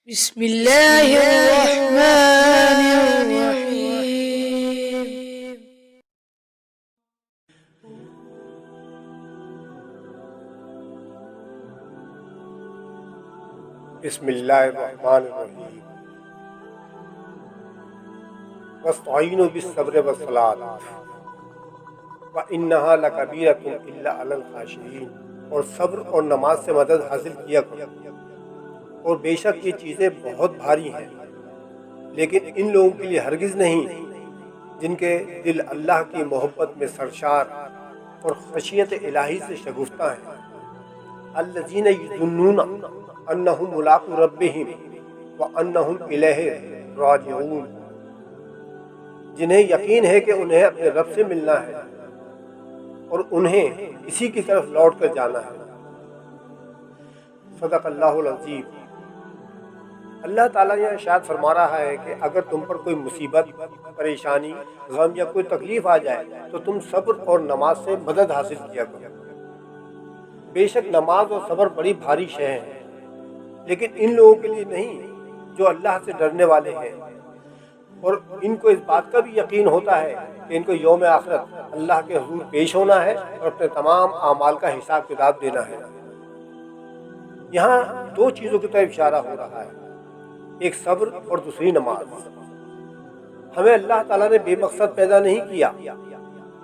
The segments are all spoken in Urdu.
بسم اللہ الرحمن الرحیم۔ بسم اللہ الرحمن الرحیم۔ واستعینوا بالصبر والصلاۃ وانھا لکبیرۃ الا علی الخاشعین، اور صبر اور نماز سے مدد حاصل کیا کرو، اور بے شک یہ چیزیں بہت بھاری ہیں، لیکن ان لوگوں کے لیے ہرگز نہیں جن کے دل اللہ کی محبت میں سرشار اور خشیت الہی سے شگفتہ ہیں۔ الذین یظنون انہم ملاقو ربہم وانہم الیہ راجعون، جنہیں یقین ہے کہ انہیں اپنے رب سے ملنا ہے اور انہیں اسی کی طرف لوٹ کر جانا ہے۔ صدق اللہ العظیم۔ اللہ تعالیٰ یہ ارشاد فرما رہا ہے کہ اگر تم پر کوئی مصیبت، پریشانی، غم یا کوئی تکلیف آ جائے تو تم صبر اور نماز سے مدد حاصل کیا کرو۔ بے شک نماز اور صبر بڑی بھاری شے ہیں، لیکن ان لوگوں کے لیے نہیں جو اللہ سے ڈرنے والے ہیں اور ان کو اس بات کا بھی یقین ہوتا ہے کہ ان کو یوم آخرت اللہ کے حضور پیش ہونا ہے اور اپنے تمام اعمال کا حساب کتاب دینا ہے۔ یہاں دو چیزوں کی طرف اشارہ ہو رہا ہے، ایک صبر اور دوسری نماز۔ ہمیں اللہ تعالیٰ نے بے مقصد پیدا نہیں کیا،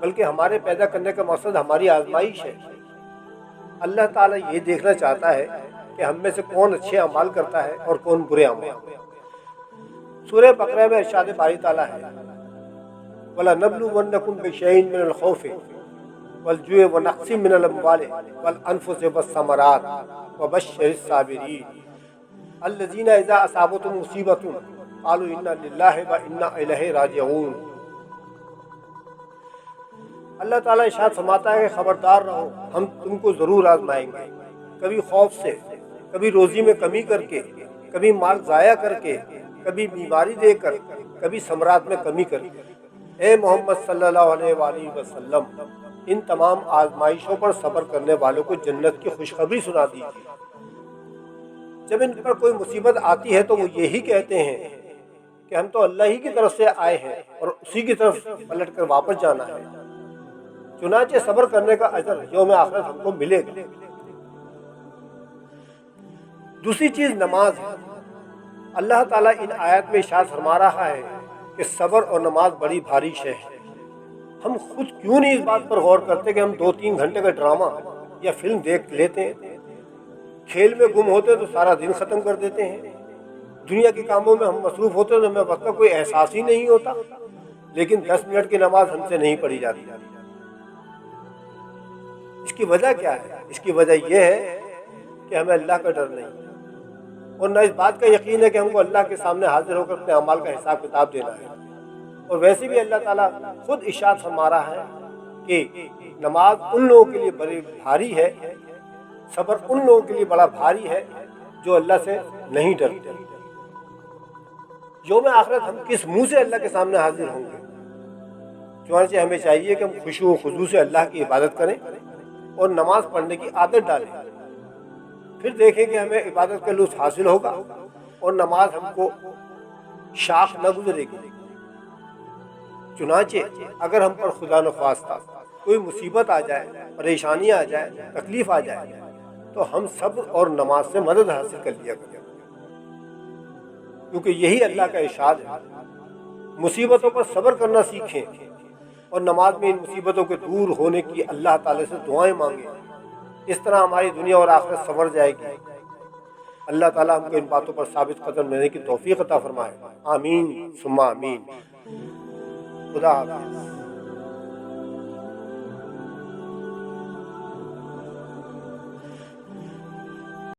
بلکہ ہمارے پیدا کرنے کا مقصد ہماری آزمائش ہے۔ اللہ تعالیٰ یہ دیکھنا چاہتا ہے کہ ہم میں سے کون اچھے اعمال کرتا ہے اور کون برے اعمال۔ سورہ بقرہ میں ارشاد باری تعالیٰ ہے وَلَنَبْلُوَنَّكُمْ بِشَيْءٍ مِّنَ الْخَوْفِ وَالْجُوعِ وَنَقْصٍ مِّنَ الْأَمْوَالِ وَالْأَنفُسِ وَالثَّمَرَاتِ وَبَشِّرِ الصَّابِرِينَ الَّذِينَ إِذَا أَصَابَتْهُمْ مُصِيبَةٌ قَالُوا إِنَّا لِلَّهِ وَإِنَّا إِلَيْهِ راجعون۔ اللہ تعالیٰ ارشاد فرماتا ہے کہ خبردار رہو، ہم تم کو ضرور آزمائیں گے، کبھی خوف سے، کبھی روزی میں کمی کر کے، کبھی مال ضائع کر کے، کبھی بیماری دے کر، کبھی ثمرات میں کمی کر کے۔ اے محمد صلی اللہ علیہ وآلہ وسلم، ان تمام آزمائشوں پر صبر کرنے والوں کو جنت کی خوشخبری سنا دیجیے۔ جب ان پر کوئی مصیبت آتی ہے تو وہ یہی کہتے ہیں کہ ہم تو اللہ ہی کی طرف سے آئے ہیں اور اسی کی طرف پلٹ کر واپس جانا ہے، چنانچہ صبر کرنے کا اجر یوم آخرت ہم کو ملے گا۔ دوسری چیز نماز ہے۔ اللہ تعالیٰ ان آیات میں ارشاد فرما رہا ہے کہ صبر اور نماز بڑی بھاری شے ہے۔ ہم خود کیوں نہیں اس بات پر غور کرتے کہ ہم 2-3 گھنٹے کا ڈرامہ یا فلم دیکھ لیتے ہیں، کھیل میں گم ہوتے تو سارا دن ختم کر دیتے ہیں، دنیا کے کاموں میں ہم مصروف ہوتے تو ہمیں وقت کا کوئی احساس ہی نہیں ہوتا، لیکن 10 منٹ کی نماز ہم سے نہیں پڑھی جاتی۔ اس کی وجہ کیا ہے؟ اس کی وجہ یہ ہے کہ ہمیں اللہ کا ڈر نہیں اور نہ اس بات کا یقین ہے کہ ہم کو اللہ کے سامنے حاضر ہو کر اپنے اعمال کا حساب کتاب دینا ہے۔ اور ویسے بھی اللہ تعالیٰ خود ارشاد فرما رہا ہے کہ نماز ان لوگوں کے لیے بڑی بھاری ہے، صبر ان لوگوں کے لیے بڑا بھاری ہے جو اللہ سے نہیں ڈرتے۔ یوم آخرت ہم کس منہ سے اللہ کے سامنے حاضر ہوں گے؟ چنانچہ ہمیں چاہیے کہ ہم خشوع و خضوع سے اللہ کی عبادت کریں اور نماز پڑھنے کی عادت ڈالیں، پھر دیکھیں کہ ہمیں عبادت کا لطف حاصل ہوگا اور نماز ہم کو شاق نہ گزرے گی۔ چنانچہ اگر ہم پر خدا نخواستہ کوئی مصیبت آ جائے، پریشانی آ جائے، تکلیف آ جائے تو ہم صبر اور نماز سے مدد حاصل کر لیا کریں، کیونکہ یہی اللہ کا ارشاد ہے مصیبتوں پر صبر کرنا سیکھیں اور نماز میں ان مصیبتوں کے دور ہونے کی اللہ تعالی سے دعائیں مانگیں، اس طرح ہماری دنیا اور آخرت سنور جائے گی۔ اللہ تعالیٰ ہم کو ان باتوں پر ثابت قدم رہنے کی توفیق عطا فرمائے، آمین ثم آمین۔ خدا حافظ۔